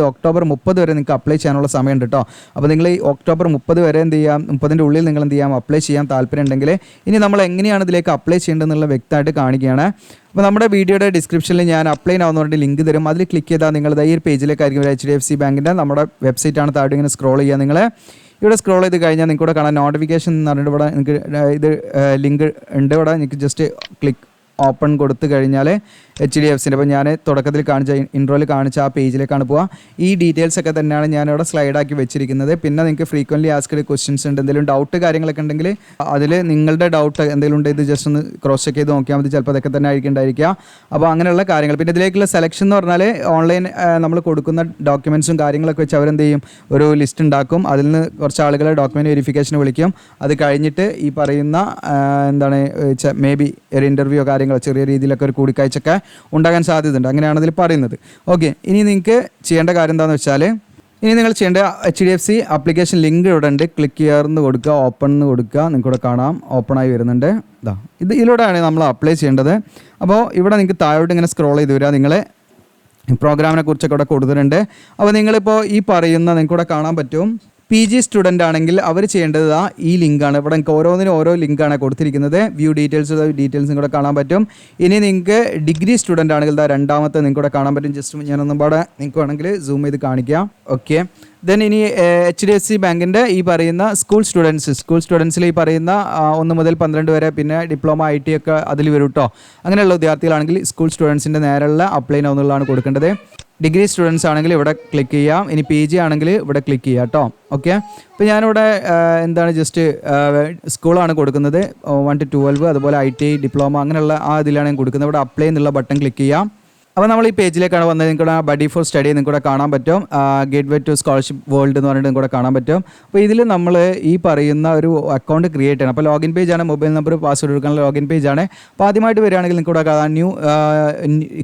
ഒക്ടോബർ 30 വരെ നിങ്ങൾക്ക് അപ്ലൈ ചെയ്യാനുള്ള സമയമുണ്ട് കേട്ടോ. അപ്പോൾ നിങ്ങൾ ഈ ഒക്ടോബർ 30 വരെ എന്ത് ചെയ്യാം, 30ൻ്റെ ഉള്ളിൽ നിങ്ങൾ എന്ത് ചെയ്യാം അപ്ലൈ ചെയ്യാൻ താല്പര്യം ഉണ്ടെങ്കിൽ. ഇനി നമ്മൾ എങ്ങനെയാണ് ഇതിലേക്ക് അപ്ലൈ ചെയ്യേണ്ടതെന്നുള്ള വ്യക്തമായിട്ട് കാണിക്കുകയാണ്. അപ്പോൾ നമ്മുടെ വീഡിയോയുടെ ഡിസ്ക്രിപ്ഷനിൽ ഞാൻ അപ്ലൈ ആവുന്നതുകൊണ്ട് ലിങ്ക് തരും. അതിൽ ക്ലിക്ക് ചെയ്താൽ നിങ്ങൾ ഈ ഒരു പേജിലേക്കായിരിക്കും HDFC ബാങ്കിൻ്റെ നമ്മുടെ വെബ്സൈറ്റാണ്. താഴെ ഇങ്ങനെ സ്ക്രോൾ ചെയ്യുക. നിങ്ങൾ ഇവിടെ സ്ക്രോൾ ചെയ്ത് കഴിഞ്ഞാൽ നിങ്ങൾക്ക് ഇവിടെ കാണാൻ നോട്ടിഫിക്കേഷൻ എന്ന് പറഞ്ഞിട്ട് ഇവിടെ നിങ്ങൾക്ക് ഇത് ലിങ്ക് ഉണ്ട്. ഇവിടെ നിങ്ങൾക്ക് ജസ്റ്റ് ക്ലിക്ക് ഓപ്പൺ കൊടുത്തു കഴിഞ്ഞാൽ HDFCൻ്റെ അപ്പോൾ ഞാൻ തുടക്കത്തിൽ കാണിച്ച ഇൻട്രോയിൽ കാണിച്ച ആ പേജിലേക്കാണ് പോവുക. ഈ ഡീറ്റെയിൽസ് ഒക്കെ തന്നെയാണ് ഞാനിവിടെ സ്ലൈഡാക്കി വെച്ചിരിക്കുന്നത്. പിന്നെ നിങ്ങൾക്ക് ഫ്രീക്വൻ്റ്ലി ആസ്ക്ഡ് ക്വസ്റ്റ്യൻസ് ഉണ്ട്. എന്തെങ്കിലും ഡൗട്ട് കാര്യങ്ങളൊക്കെ ഉണ്ടെങ്കിൽ അതിൽ നിങ്ങളുടെ ഡൗട്ട് എന്തെങ്കിലും ഉണ്ട് ഇത് ജസ്റ്റ് ഒന്ന് ക്രോസ് ചെക്ക് ചെയ്ത് നോക്കിയാൽ മതി. ചിലപ്പോൾ അതൊക്കെ തന്നെ ആയിരിക്കും ഉണ്ടായിരിക്കുക. അപ്പോൾ അങ്ങനെയുള്ള കാര്യങ്ങൾ. പിന്നെ ഇതിലേക്കുള്ള സെലക്ഷൻ എന്ന് പറഞ്ഞാൽ ഓൺലൈൻ നമ്മൾ കൊടുക്കുന്ന ഡോക്യുമെൻറ്റ്സും കാര്യങ്ങളൊക്കെ വെച്ച് അവരെന്ത് ചെയ്യും, ഒരു ലിസ്റ്റ് ഉണ്ടാക്കും. അതിൽ നിന്ന് കുറച്ച് ആളുകളെ ഡോക്യുമെൻ്റ് വെരിഫിക്കേഷന് വിളിക്കും. അത് കഴിഞ്ഞിട്ട് ഈ പറയുന്ന എന്താണ് മേ ബി ഒരു ഇൻ്റർവ്യൂ കാര്യങ്ങളോ ചെറിയ രീതിയിലൊക്കെ ഒരു കൂടിക്കാഴ്ചയൊക്കെ ഉണ്ടാകാൻ സാധ്യതയുണ്ട്. അങ്ങനെയാണ് അതിൽ പറയുന്നത്. ഓക്കെ, ഇനി നിങ്ങൾക്ക് ചെയ്യേണ്ട കാര്യം എന്താണെന്ന് വെച്ചാൽ ഇനി നിങ്ങൾ ചെയ്യേണ്ട HDFC ആപ്ലിക്കേഷൻ ലിങ്ക് ഇവിടെ ഉണ്ട്. ക്ലിക്ക് ചെയ്യാറുന്ന് കൊടുക്കുക, ഓപ്പൺ എന്ന് കൊടുക്കുക. നിങ്ങൾക്കിവിടെ കാണാം ഓപ്പണായി വരുന്നുണ്ട്. ഇതിലൂടെയാണ് നമ്മൾ അപ്ലൈ ചെയ്യേണ്ടത്. അപ്പോൾ ഇവിടെ നിങ്ങൾക്ക് താഴോട്ട് ഇങ്ങനെ സ്ക്രോൾ ചെയ്ത് വരിക. നിങ്ങൾ പ്രോഗ്രാമിനെ കുറിച്ചൊക്കെ ഇവിടെ കൊടുത്തിട്ടുണ്ട്. അപ്പോൾ നിങ്ങളിപ്പോൾ ഈ പറയുന്ന നിങ്ങൾക്കിവിടെ കാണാൻ പറ്റും. PG സ്റ്റുഡൻ്റ് ആണെങ്കിൽ അവർ ചെയ്യേണ്ടത് ഈ ലിങ്കാണ്. ഇവിടെ നിങ്ങൾക്ക് ഓരോന്നിനും ഓരോ ലിങ്കാണ് കൊടുത്തിരിക്കുന്നത്. വ്യൂ ഡീറ്റെയിൽസും കൂടെ കാണാൻ പറ്റും. ഇനി നിങ്ങൾക്ക് ഡിഗ്രി സ്റ്റുഡൻ്റ് ആണെങ്കിൽ രണ്ടാമത്തെ നിങ്ങൾക്ക് കൂടെ കാണാൻ പറ്റും. ജസ്റ്റ് ഞാനൊന്നും പാടെ നിങ്ങൾക്ക് വേണമെങ്കിൽ സൂം ചെയ്ത് കാണിക്കാം. ഓക്കെ, ദെൻ ഇനി HDFC ബാങ്കിൻ്റെ ഈ പറയുന്ന സ്കൂൾ സ്റ്റുഡൻസിൽ ഈ പറയുന്ന 1 മുതൽ 12 വരെ പിന്നെ ഡിപ്ലോമ IT ഒക്കെ അതിൽ വരും കേട്ടോ. അങ്ങനെയുള്ള വിദ്യാർത്ഥികളാണെങ്കിൽ സ്കൂൾ സ്റ്റുഡൻസിൻ്റെ നേരെയുള്ള അപ്ലൈ നൗ എന്നുള്ളതാണ് കൊടുക്കേണ്ടത്. ഡിഗ്രി സ്റ്റുഡൻസ് ആണെങ്കിൽ ഇവിടെ ക്ലിക്ക് ചെയ്യാം. ഇനി PG ആണെങ്കിൽ ഇവിടെ ക്ലിക്ക് ചെയ്യാം കേട്ടോ. ഓക്കെ, ഇപ്പോൾ ഞാനിവിടെ എന്താണ് ജസ്റ്റ് സ്കൂളാണ് കൊടുക്കുന്നത് 1 to 12, അതുപോലെ ITI ഡിപ്ലോമ അങ്ങനെയുള്ള ആ ഇതിലാണ് ഞാൻ കൊടുക്കുന്നത്. ഇവിടെ അപ്ലൈ എന്നുള്ള ബട്ടൺ ക്ലിക്ക് ചെയ്യാം. അപ്പോൾ നമ്മൾ ഈ പേജിലേക്കാണ് വന്നത്. നിങ്ങൾക്ക് ബഡി ഫോർ സ്റ്റഡി നിങ്ങൾക്ക് കാണാൻ പറ്റും. Gateway to scholarship world എന്ന് പറഞ്ഞിട്ട് നിങ്ങൾക്ക് കാണാൻ പറ്റും. അപ്പോൾ ഇതിൽ നമ്മൾ ഈ പറയുന്ന ഒരു അക്കൗണ്ട് ക്രിയേറ്റ് ചെയ്യണം. അപ്പോൾ ലോഗിൻ പേജാണ്, മൊബൈൽ നമ്പർ പാസ്വേഡ് കൊടുക്കാനുള്ള ലോഗിൻ പേജാണ്. അപ്പോൾ ആദ്യമായിട്ട് വരികയാണെങ്കിൽ നിങ്ങൾക്ക് കാണാം ന്യൂ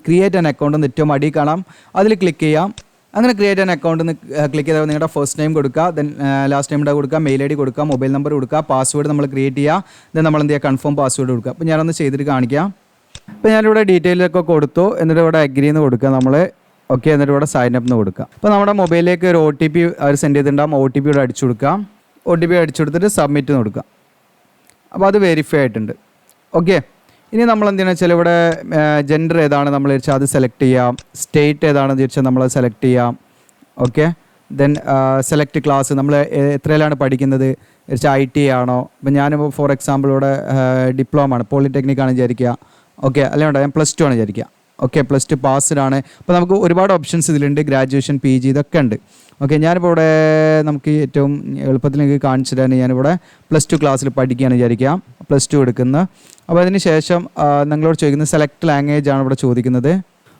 ക്രിയേറ്റ് ആൻ അക്കൗണ്ട് എന്ന് ഏറ്റവും അടിയിൽ കാണാം. അതിൽ ക്ലിക്ക് ചെയ്യാം. അങ്ങനെ ക്രിയേറ്റ് ആൻ അക്കൗണ്ട് എന്ന് ക്ലിക്ക് ചെയ്താൽ നിങ്ങളുടെ ഫസ്റ്റ് നെയിം കൊടുക്കുക, ദെൻ ലാസ്റ്റ് നെയിം കൊടുക്കുക, മെയിൽ ID കൊടുക്കുക, മൊബൈൽ നമ്പർ കൊടുക്കുക, പാസ്വേഡ് നമ്മൾ ക്രിയേറ്റ് ചെയ്യുക, ദെൻ നമ്മൾ എന്ത് ചെയ്യുക കൺഫേം പാസ്വേഡ് കൊടുക്കുക. അപ്പോൾ ഞാനൊന്ന് ചെയ്തിട്ട് കാണിക്കാം. ഇപ്പോൾ ഞാനിവിടെ ഡീറ്റെയിലൊക്കെ കൊടുത്തു. എന്നിട്ട് ഇവിടെ അഗ്രി എന്ന് കൊടുക്കുക നമ്മൾ. ഓക്കെ, എന്നിട്ട് ഇവിടെ സൈൻ അപ്പ് എന്ന് കൊടുക്കുക. അപ്പോൾ നമ്മുടെ മൊബൈലിലേക്ക് ഒരു OTP അവർ സെൻഡ് ചെയ്തിട്ടുണ്ടാകും. OTP ഇവിടെ അടിച്ചു കൊടുക്കുക. OTP അടിച്ചു കൊടുത്തിട്ട് സബ്മിറ്റ് എന്ന് കൊടുക്കുക. അപ്പോൾ അത് വെരിഫൈ ആയിട്ടുണ്ട്. ഓക്കെ, ഇനി നമ്മൾ എന്തെന്ന് വെച്ചാൽ ഇവിടെ ജെൻഡർ ഏതാണ് നമ്മൾ ചോദിച്ചാൽ അത് സെലക്ട് ചെയ്യാം. സ്റ്റേറ്റ് ഏതാണെന്ന് ചോദിച്ചാൽ നമ്മൾ സെലക്ട് ചെയ്യാം. ഓക്കെ, ദെൻ സെലക്ട് ക്ലാസ് നമ്മൾ എത്രയിലാണ് പഠിക്കുന്നത് ചോദിച്ചാൽ ITI ആണോ. ഇപ്പം ഞാനിപ്പോൾ ഫോർ എക്സാമ്പിൾ ഇവിടെ ഡിപ്ലോമ ആണ്, പോളിടെക്നിക് ആണ് വിചാരിക്കുക. ഓക്കെ, അല്ലാണ്ട് ഞാൻ +2 ആണ് വിചാരിക്കുക. ഓക്കെ, +2 പാസ്ഡ് ആണ്. അപ്പോൾ നമുക്ക് ഒരുപാട് ഓപ്ഷൻസ് ഇതിലുണ്ട്, ഗ്രാജുവേഷൻ, PG ഇതൊക്കെ ഉണ്ട്. ഓക്കെ, ഞാനിപ്പോൾ ഇവിടെ നമുക്ക് ഏറ്റവും എളുപ്പത്തിൽ നിങ്ങൾക്ക് കാണിച്ചു തരാൻ ഞാനിവിടെ +2 ക്ലാസ്സിൽ പഠിക്കുകയാണ് വിചാരിക്കാം, +2 എടുക്കുന്ന. അപ്പോൾ അതിന് ശേഷം നിങ്ങളോട് ചോദിക്കുന്നത് സെലക്ട് ലാംഗ്വേജ് ആണ് ഇവിടെ ചോദിക്കുന്നത്.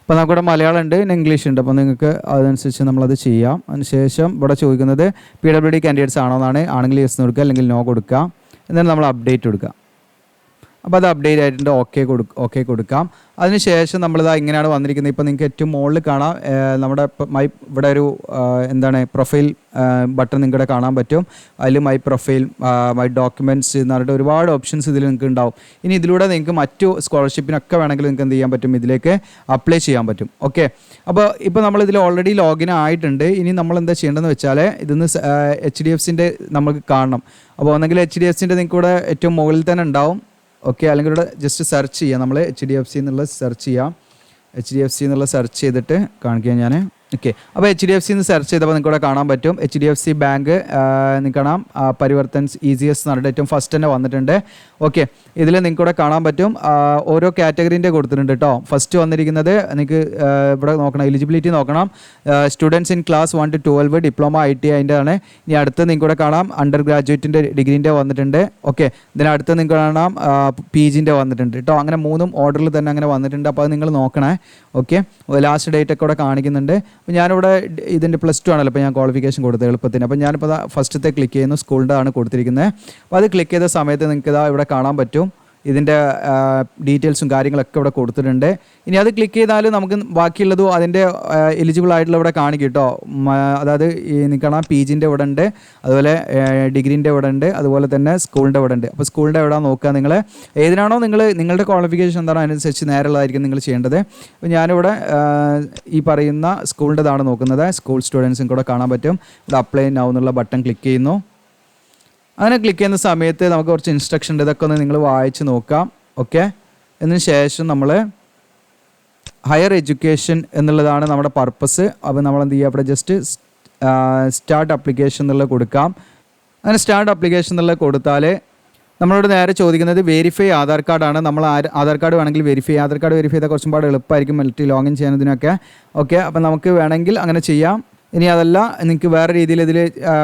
അപ്പോൾ നമുക്കിവിടെ മലയാളം ഉണ്ട്, പിന്നെ ഇംഗ്ലീഷ് ഉണ്ട്. അപ്പോൾ നിങ്ങൾക്ക് അതനുസരിച്ച് നമ്മളത് ചെയ്യാം. അതിനുശേഷം ഇവിടെ ചോദിക്കുന്നത് PWD കാൻഡിഡേറ്റ്സ് ആണോ എന്നാണ്. ആണെങ്കിൽ യെസ് കൊടുക്കുക, അല്ലെങ്കിൽ നോ കൊടുക്കുക. എന്നിട്ട് നമ്മൾ അപ്ഡേറ്റ് കൊടുക്കുക. അപ്പോൾ അത് അപ്ഡേറ്റ് ആയിട്ടുണ്ട്, ഓക്കെ കൊടുക്കാം. അതിനുശേഷം നമ്മളിതാ ഇങ്ങനെയാണ് വന്നിരിക്കുന്നത്. ഇപ്പോൾ നിങ്ങൾക്ക് ഏറ്റവും മുകളിൽ കാണാം നമ്മുടെ ഇവിടെ ഒരു എന്താണ് പ്രൊഫൈൽ ബട്ടൺ നിങ്ങളുടെ കാണാൻ പറ്റും. അതിൽ മൈ പ്രൊഫൈൽ, മൈ ഡോക്യുമെൻറ്റ്സ് എന്ന് പറഞ്ഞിട്ട് ഒരുപാട് ഓപ്ഷൻസ് ഇതിൽ നിങ്ങൾക്ക് ഉണ്ടാവും. ഇനി ഇതിലൂടെ നിങ്ങൾക്ക് മറ്റു സ്കോളർഷിപ്പിനൊക്കെ വേണമെങ്കിൽ നിങ്ങൾക്ക് എന്ത് ചെയ്യാൻ പറ്റും, ഇതിലേക്ക് അപ്ലൈ ചെയ്യാൻ പറ്റും. ഓക്കെ, അപ്പോൾ ഇപ്പോൾ നമ്മളിതിൽ ഓൾറെഡി ലോഗിൻ ആയിട്ടുണ്ട്. ഇനി നമ്മൾ എന്താ ചെയ്യേണ്ടതെന്ന് വെച്ചാൽ ഇതിന്ന് HDFCൻ്റെ നമുക്ക് കാണണം. അപ്പോൾ ഒന്നെങ്കിൽ HDFCൻ്റെ നിങ്ങൾക്ക് ഇവിടെ ഏറ്റവും മുകളിൽ തന്നെ ഉണ്ടാവും. ഓക്കെ, അല്ലെങ്കിൽ ഇവിടെ ജസ്റ്റ് സെർച്ച് ചെയ്യാം, നമ്മൾ HDFC എന്നുള്ള സെർച്ച് ചെയ്യാം. HDFC എന്നുള്ള സെർച്ച് ചെയ്തിട്ട് കാണിക്കാം ഞാൻ. ഓക്കെ, അപ്പോൾ HDFC എന്ന് സെർച്ച് ചെയ്തപ്പോൾ നിങ്ങൾക്ക് ഇവിടെ കാണാൻ പറ്റും HDFC ബാങ്ക്. നിങ്ങൾക്ക് കാണാം പരിവർത്തൻ ECS എന്ന് പറഞ്ഞിട്ട് ഏറ്റവും ഫസ്റ്റ് തന്നെ വന്നിട്ടുണ്ട്. ഓക്കെ, ഇതിൽ നിങ്ങൾക്ക് ഇവിടെ കാണാൻ പറ്റും ഓരോ കാറ്റഗറീൻ്റെ കൊടുത്തിട്ടുണ്ട് കേട്ടോ. ഫസ്റ്റ് വന്നിരിക്കുന്നത് നിങ്ങൾക്ക് ഇവിടെ നോക്കണം, എലിജിബിലിറ്റി നോക്കണം. Students in class 1 to 12 diploma ITI അതിൻ്റെ ആണ്. ഇനി അടുത്ത് നിങ്ങൾക്ക് ഇവിടെ കാണാം അണ്ടർ ഗ്രാജുവേറ്റിൻ്റെ ഡിഗ്രീൻ്റെ വന്നിട്ടുണ്ട്. ഓക്കെ, ഇതിനടുത്ത് നിങ്ങൾക്ക് കാണാം PGൻ്റെ വന്നിട്ടുണ്ട് കേട്ടോ. അങ്ങനെ 3 ഓർഡറിൽ തന്നെ അങ്ങനെ വന്നിട്ടുണ്ട്. അപ്പോൾ അത് നിങ്ങൾ നോക്കണേ. ഓക്കെ, ലാസ്റ്റ് ഡേറ്റ് ഒക്കെ ഇവിടെ കാണിക്കുന്നുണ്ട്. അപ്പോൾ ഞാനിവിടെ ഇതിൻ്റെ +2 ആണല്ലോ, അപ്പോൾ ഞാൻ ക്വാളിഫിക്കേഷൻ കൊടുത്തത് എളുപ്പത്തിന്. അപ്പോൾ ഞാനിപ്പോൾ ഫസ്റ്റത്തെ ക്ലിക്ക് ചെയ്യുന്നു, സ്കൂളിൻ്റെ ആണ് കൊടുത്തിരിക്കുന്നത്. അപ്പോൾ അത് ക്ലിക്ക് ചെയ്ത സമയത്ത് നിങ്ങൾക്ക് ഇതാ ഇവിടെ കാണാൻ പറ്റും ഇതിൻ്റെ ഡീറ്റെയിൽസും കാര്യങ്ങളൊക്കെ ഇവിടെ കൊടുത്തിട്ടുണ്ട്. ഇനി അത് ക്ലിക്ക് ചെയ്താൽ നമുക്ക് ബാക്കിയുള്ളതും അതിൻ്റെ എലിജിബിൾ ആയിട്ടുള്ള ഇവിടെ കാണിക്കും കേട്ടോ. അതായത് നിൽക്കണം PGൻ്റെ ഇവിടെ ഉണ്ട്, അതുപോലെ ഡിഗ്രീൻ്റെ ഇവിടെ ഉണ്ട്, അതുപോലെ തന്നെ സ്കൂളിൻ്റെ ഇവിടെ ഉണ്ട്. അപ്പോൾ സ്കൂളിൻ്റെ എവിടെ നോക്കുക, നിങ്ങൾ ഏതിനാണോ നിങ്ങളുടെ ക്വാളിഫിക്കേഷൻ എന്താണോ അതിനനുസരിച്ച് നേരെയുള്ളതായിരിക്കും നിങ്ങൾ ചെയ്യേണ്ടത്. അപ്പോൾ ഞാനിവിടെ ഈ പറയുന്ന സ്കൂളിൻ്റെതാണ് നോക്കുന്നത്. സ്കൂൾ സ്റ്റുഡൻസിനും കൂടെ കാണാൻ പറ്റും. ഇത് അപ്ലൈ നൗ എന്നുള്ള ബട്ടൺ ക്ലിക്ക് ചെയ്യുന്നു. അങ്ങനെ ക്ലിക്ക് ചെയ്യുന്ന സമയത്ത് നമുക്ക് കുറച്ച് ഇൻസ്ട്രക്ഷൻ ഉണ്ട്, ഇതൊക്കെ ഒന്ന് നിങ്ങൾ വായിച്ച് നോക്കാം. ഓക്കെ, അതിന് ശേഷം നമ്മൾ ഹയർ എഡ്യൂക്കേഷൻ എന്നുള്ളതാണ് നമ്മുടെ പർപ്പസ്. അപ്പോൾ നമ്മൾ എന്ത് ചെയ്യുക, അവിടെ ജസ്റ്റ് സ്റ്റാർട്ട് ആപ്ലിക്കേഷൻ എന്നുള്ളത് കൊടുക്കാം. അങ്ങനെ സ്റ്റാർട്ട് ആപ്ലിക്കേഷൻ എന്നുള്ളത് കൊടുത്താൽ നമ്മളോട് നേരെ ചോദിക്കുന്നത് വെരിഫൈ ആധാർ കാർഡാണ്. നമ്മൾ ആധാർ കാർഡ് വേണമെങ്കിൽ ആധാർ കാർഡ് വെരിഫൈ ചെയ്താൽ കുറച്ചും പാട് എളുപ്പമായിരിക്കും ലോഗിൻ ചെയ്യുന്നതിനൊക്കെ. ഓക്കെ, അപ്പോൾ നമുക്ക് വേണമെങ്കിൽ അങ്ങനെ ചെയ്യാം. ഇനി അതല്ല നിങ്ങൾക്ക് വേറെ രീതിയിൽ ഇതിൽ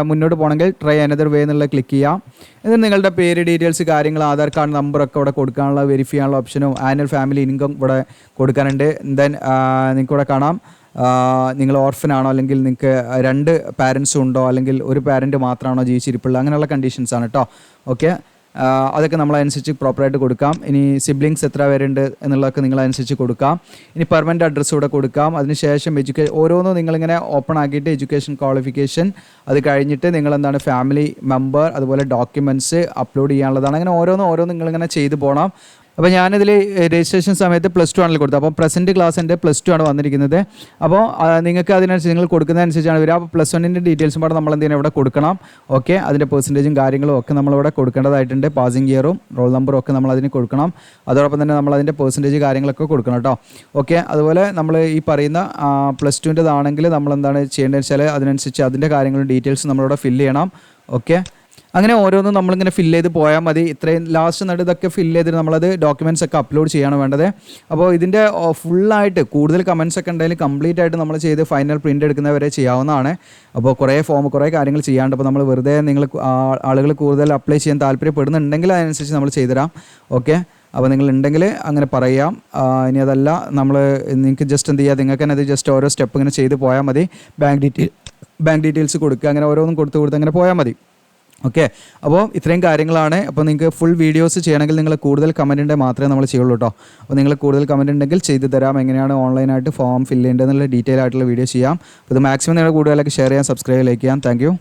മുന്നോട്ട് പോകണമെങ്കിൽ ട്രൈ അനദർ വേ എന്നുള്ള ക്ലിക്ക് ചെയ്യാം. എന്നിട്ട് നിങ്ങളുടെ പേര്, ഡീറ്റെയിൽസ്, കാര്യങ്ങൾ, ആധാർ കാർഡ് നമ്പറൊക്കെ ഇവിടെ കൊടുക്കാനുള്ള വെരിഫൈ ചെയ്യാനുള്ള ഓപ്ഷനും ആനുവൽ ഫാമിലി ഇൻകം ഇവിടെ കൊടുക്കാനുണ്ട്. ദെൻ നിങ്ങൾക്ക് ഇവിടെ കാണാം നിങ്ങൾ ഓർഫനാണോ അല്ലെങ്കിൽ നിങ്ങൾക്ക് 2 പാരൻസും ഉണ്ടോ അല്ലെങ്കിൽ ഒരു പാരൻറ്റ് മാത്രമാണോ ജീവിച്ചിരിപ്പുള്ളത്, അങ്ങനെയുള്ള കണ്ടീഷൻസാണ് കേട്ടോ. ഓക്കെ, അതൊക്കെ നമ്മളനുസരിച്ച് പ്രോപ്പറായിട്ട് കൊടുക്കാം. ഇനി സിബ്ലിങ്സ് എത്ര പേരുണ്ട് എന്നുള്ളതൊക്കെ നിങ്ങളനുസരിച്ച് കൊടുക്കാം. ഇനി പെർമനൻറ്റ് അഡ്രസ്സ് ഇവിടെ കൊടുക്കാം. അതിനുശേഷം ഓരോന്നും നിങ്ങളിങ്ങനെ ഓപ്പൺ ആക്കിയിട്ട് എഡ്യൂക്കേഷൻ ക്വാളിഫിക്കേഷൻ, അത് കഴിഞ്ഞിട്ട് നിങ്ങളെന്താണ് ഫാമിലി മെമ്പർ, അതുപോലെ ഡോക്യുമെൻറ്റ്സ് അപ്ലോഡ് ചെയ്യാനുള്ളതാണ്. അങ്ങനെ ഓരോന്നും നിങ്ങളിങ്ങനെ ചെയ്തു പോകണം. അപ്പോൾ ഞാനിതിൽ രജിസ്ട്രേഷൻ സമയത്ത് +2 ആണല്ലോ കൊടുത്തത്. അപ്പോൾ പ്രസൻറ്റ് ക്ലാസ് എൻ്റെ +2 ആണ് വന്നിരിക്കുന്നത്. അപ്പോൾ നിങ്ങൾക്ക് അതിനനുസരിച്ച് നിങ്ങൾ കൊടുക്കുന്നതനുസരിച്ചാണ് വരിക. അപ്പോൾ +1ൻ്റെ ഡീറ്റെയിൽസും കൂടെ നമ്മൾ എന്ത് ചെയ്യണം, ഇവിടെ കൊടുക്കണം. ഓക്കെ, അതിൻ്റെ പെർസെൻറ്റേജും കാര്യങ്ങളും ഒക്കെ നമ്മളിവിടെ കൊടുക്കേണ്ടതായിട്ടുണ്ട്. പാസിംഗ് ഇയറും റോൾ നമ്പറും ഒക്കെ നമ്മൾ അതിന് കൊടുക്കണം. അതോടൊപ്പം തന്നെ നമ്മൾ അതിൻ്റെ പെർസെൻറ്റേജ് കാര്യങ്ങളൊക്കെ കൊടുക്കണം കേട്ടോ. ഓക്കെ, അതുപോലെ നമ്മൾ ഈ പറയുന്ന +2ൻ്റെതാണെങ്കിൽ നമ്മൾ എന്താണ് ചെയ്യേണ്ടതെന്ന് വെച്ചാൽ അതിനനുസരിച്ച് അതിൻ്റെ കാര്യങ്ങളും ഡീറ്റെയിൽസും നമ്മളിവിടെ ഫില്ല് ചെയ്യണം. ഓക്കെ, അങ്ങനെ ഓരോന്നും നമ്മളിങ്ങനെ ഫില്ല് ചെയ്ത് പോയാൽ മതി. ഇത്രയും ലാസ്റ്റ് നട്ട് ഇതൊക്കെ ഫില്ല് ചെയ്തിട്ട് നമ്മളത് ഡോക്യുമെൻറ്റ്സ് ഒക്കെ അപ്ലോഡ് ചെയ്യാണ് വേണ്ടത്. അപ്പോൾ ഇതിൻ്റെ ഫുള്ളായിട്ട് കൂടുതൽ കമൻസ് ഒക്കെ ഉണ്ടെങ്കിൽ കംപ്ലീറ്റ് ആയിട്ട് നമ്മൾ ചെയ്ത് ഫൈനൽ പ്രിൻ്റ് എടുക്കുന്നവരെ ചെയ്യാവുന്നതാണ്. അപ്പോൾ കുറേ കാര്യങ്ങൾ ചെയ്യാണ്ട്, അപ്പോൾ നമ്മൾ വെറുതെ ആളുകൾ കൂടുതൽ അപ്ലൈ ചെയ്യാൻ താല്പര്യപ്പെടുന്നുണ്ടെങ്കിൽ അതിനനുസരിച്ച് നമ്മൾ ചെയ്തുതരാം. ഓക്കെ, അപ്പോൾ നിങ്ങളുണ്ടെങ്കിൽ അങ്ങനെ പറയാം. ഇനി അതല്ല നിങ്ങൾക്ക് ജസ്റ്റ് എന്ത് ചെയ്യുക, നിങ്ങൾക്ക് തന്നെ അത് ജസ്റ്റ് ഓരോ സ്റ്റെപ്പ് ഇങ്ങനെ ചെയ്ത് പോയാൽ മതി. ബാങ്ക് ഡീറ്റെയിൽസ് കൊടുക്കുക, അങ്ങനെ ഓരോന്നും കൊടുത്ത് അങ്ങനെ പോയാൽ മതി. ഓക്കെ, അപ്പോൾ ഇത്രയും കാര്യങ്ങളാണ്. അപ്പോൾ നിങ്ങൾക്ക് ഫുൾ വീഡിയോസ് ചെയ്യണമെങ്കിൽ നിങ്ങൾ കൂടുതൽ കമൻറ്റിൻ്റെ മാത്രമേ നമ്മൾ ചെയ്യുള്ളൂ കേട്ടോ. അപ്പോൾ നിങ്ങൾ കൂടുതൽ കമൻറ്റ് ഉണ്ടെങ്കിൽ ചെയ്തു തരാം. എങ്ങനെയാണ് ഓൺലൈനായിട്ട് ഫോം ഫില്ല് ചെയ്യേണ്ടതെന്നുള്ള ഡീറ്റെയിൽ ആയിട്ടുള്ള വീഡിയോ ചെയ്യാം. അപ്പോൾ ഇത് മാക്സിമം നിങ്ങൾ കൂടുതലൊക്കെ ഷെയർ ചെയ്യാൻ, സബ്സ്ക്രൈബ് ലൈക്ക് ചെയ്യാം. Thank you.